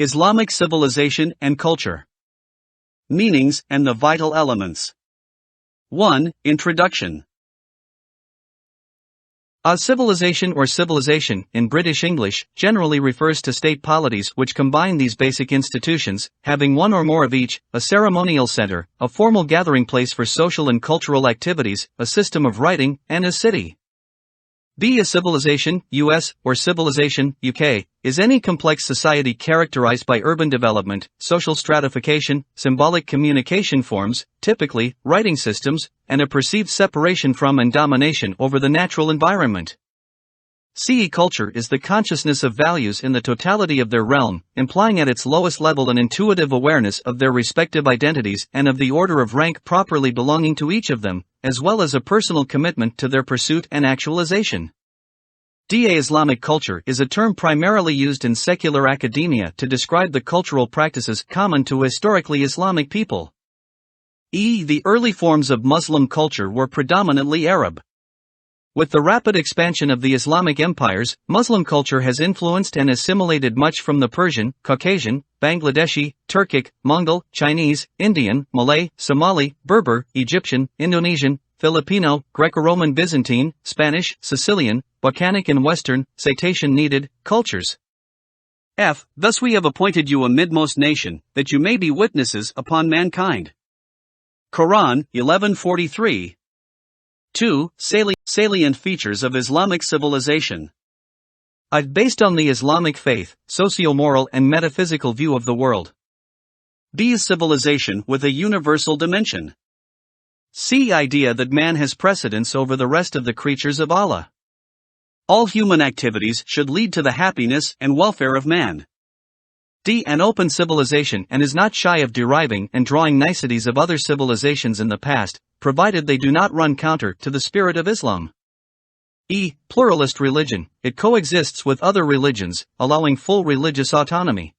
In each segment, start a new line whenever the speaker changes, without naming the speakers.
Islamic civilization and culture. Meanings and the vital elements. 1. Introduction. A civilization or civilization, in British English, generally refers to state polities which combine these basic institutions, having one or more of each: a ceremonial center, a formal gathering place for social and cultural activities, a system of writing, and a city. B. A civilization, US, or civilization, UK, is any complex society characterized by urban development, social stratification, symbolic communication forms, typically, writing systems, and a perceived separation from and domination over the natural environment. C. Culture is the consciousness of values in the totality of their realm, implying at its lowest level an intuitive awareness of their respective identities and of the order of rank properly belonging to each of them, as well as a personal commitment to their pursuit and actualization. D. Islamic culture is a term primarily used in secular academia to describe the cultural practices common to historically Islamic people. E. The early forms of Muslim culture were predominantly Arab. With the rapid expansion of the Islamic empires, Muslim culture has influenced and assimilated much from the Persian, Caucasian, Bangladeshi, Turkic, Mongol, Chinese, Indian, Malay, Somali, Berber, Egyptian, Indonesian, Filipino, Greco-Roman, Byzantine, Spanish, Sicilian, Balkanic and Western, citation needed, cultures. F. Thus we have appointed you a midmost nation, that you may be witnesses upon mankind. Quran, 11:43. 2. Salient features of Islamic civilization. Based on the Islamic faith, socio-moral and metaphysical view of the world. B. Civilization with a universal dimension. C. Idea that man has precedence over the rest of the creatures of Allah. All human activities should lead to the happiness and welfare of man. D. An open civilization and is not shy of deriving and drawing niceties of other civilizations in the past, provided they do not run counter to the spirit of Islam. E. Pluralist religion, it coexists with other religions, allowing full religious autonomy.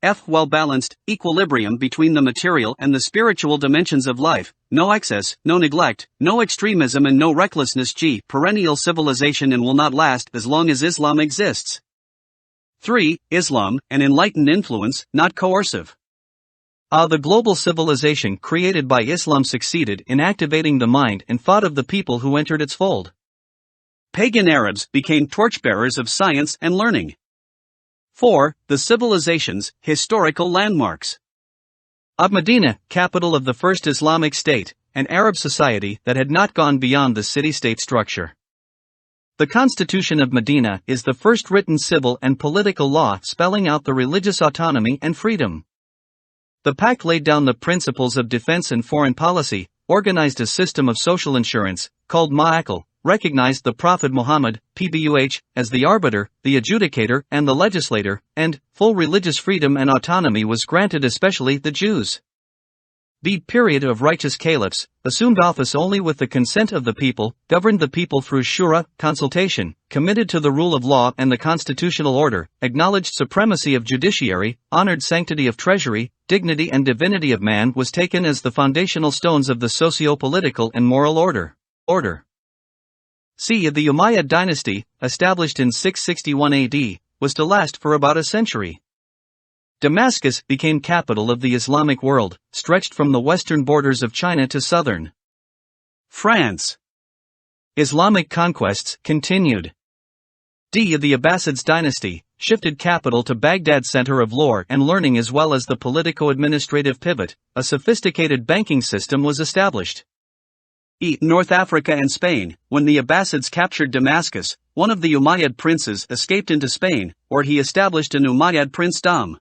F. Well-balanced, equilibrium between the material and the spiritual dimensions of life, no excess, no neglect, no extremism and no recklessness. G. Perennial civilization and will not last as long as Islam exists. 3. Islam, an enlightened influence, not coercive. The global civilization created by Islam succeeded in activating the mind and thought of the people who entered its fold. Pagan Arabs became torchbearers of science and learning. 4. The civilization's historical landmarks. Medina, capital of the first Islamic state, an Arab society that had not gone beyond the city-state structure. The Constitution of Medina is the first written civil and political law spelling out the religious autonomy and freedom. The pact laid down the principles of defense and foreign policy, organized a system of social insurance, called Ma'akal, recognized the Prophet Muhammad, PBUH, as the arbiter, the adjudicator, and the legislator, and full religious freedom and autonomy was granted especially the Jews. The period of righteous caliphs, assumed office only with the consent of the people, governed the people through shura, consultation, committed to the rule of law and the constitutional order, acknowledged supremacy of judiciary, honored sanctity of treasury, dignity and divinity of man was taken as the foundational stones of the socio-political and moral order. C. The Umayyad dynasty, established in 661 AD, was to last for about a century. Damascus became capital of the Islamic world, stretched from the western borders of China to southern France. Islamic conquests continued. D. The Abbasids dynasty, shifted capital to Baghdad, center of lore and learning as well as the politico-administrative pivot. A sophisticated banking system was established. E. North Africa and Spain, when the Abbasids captured Damascus, one of the Umayyad princes escaped into Spain, where he established an Umayyad princedom.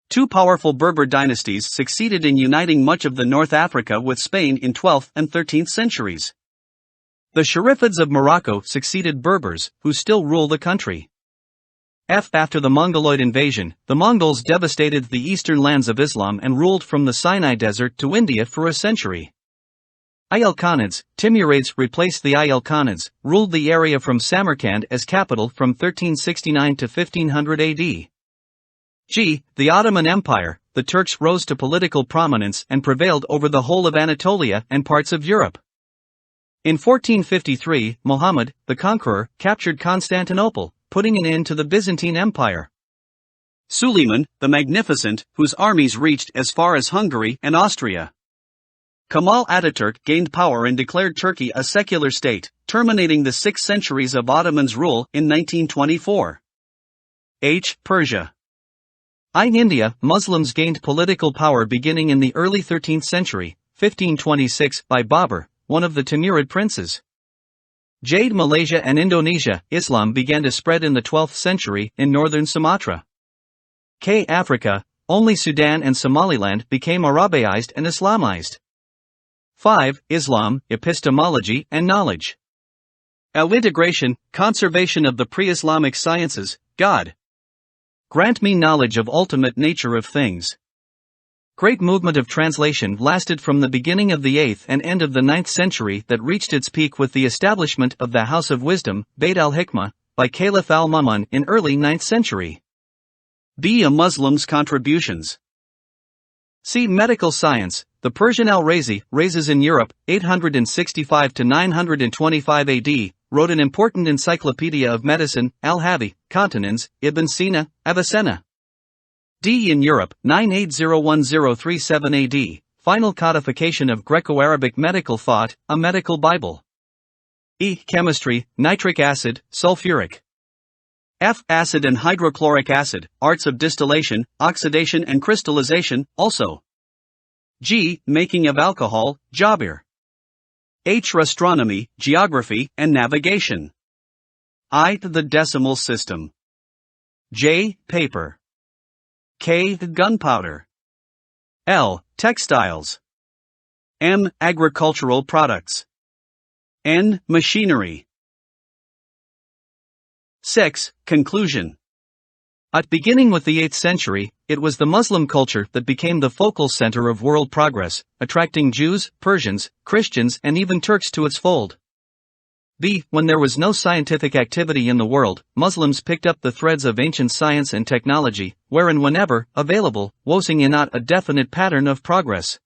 Two powerful Berber dynasties succeeded in uniting much of the North Africa with Spain in 12th and 13th centuries. The Sharifids of Morocco succeeded Berbers, who still rule the country. After the Mongoloid invasion, the Mongols devastated the eastern lands of Islam and ruled from the Sinai Desert to India for a century. Ayal Khanids, Timurids replaced the Ayal Khanids, ruled the area from Samarkand as capital from 1369 to 1500 AD. G. The Ottoman Empire, the Turks rose to political prominence and prevailed over the whole of Anatolia and parts of Europe. In 1453, Muhammad, the conqueror, captured Constantinople, putting an end to the Byzantine Empire.
Suleiman, the Magnificent, whose armies reached as far as Hungary and Austria. Kemal Ataturk gained power and declared Turkey a secular state, terminating the 6 centuries of Ottomans' rule in 1924. Persia. In India, Muslims gained political power beginning in the early 13th century, 1526, by Babur, one of the Timurid princes. Malaysia and Indonesia, Islam began to spread in the 12th century in northern Sumatra. Africa, only Sudan and Somaliland became Arabiized and Islamized. 5. Islam, epistemology and knowledge. Integration, conservation of the pre-Islamic sciences. God, grant me knowledge of ultimate nature of things. Great movement of translation lasted from the beginning of the 8th and end of the 9th century that reached its peak with the establishment of the House of Wisdom, Bayt al-Hikmah, by Caliph al-Ma'mun in early 9th century. A Muslim's contributions. See medical science. The Persian al-Razi, Razes in Europe, 865 to 925 AD, wrote an important encyclopedia of medicine, al-Havi, Continens, Ibn Sina, Avicenna. In Europe, 9801037 AD, final codification of Greco-Arabic medical thought, a medical Bible. Chemistry, nitric acid, sulfuric acid and hydrochloric acid, arts of distillation, oxidation and crystallization, also. Making of alcohol, Jabir. Astronomy, geography, and navigation. The decimal system. Paper. Gunpowder. Textiles. Agricultural products. Machinery. 6. Conclusion. Beginning with the 8th century, it was the Muslim culture that became the focal center of world progress, attracting Jews, Persians, Christians and even Turks to its fold. When there was no scientific activity in the world, Muslims picked up the threads of ancient science and technology, where and whenever available, wosing in a definite pattern of progress.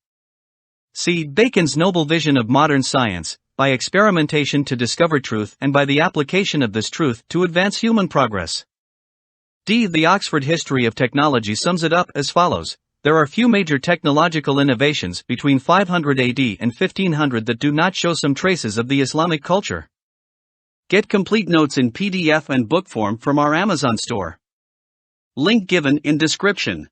See Bacon's noble vision of modern science, by experimentation to discover truth and by the application of this truth to advance human progress. The Oxford History of Technology sums it up as follows. There are few major technological innovations between 500 AD and 1500 that do not show some traces of the Islamic culture. Get complete notes in PDF and book form from our Amazon store. Link given in description.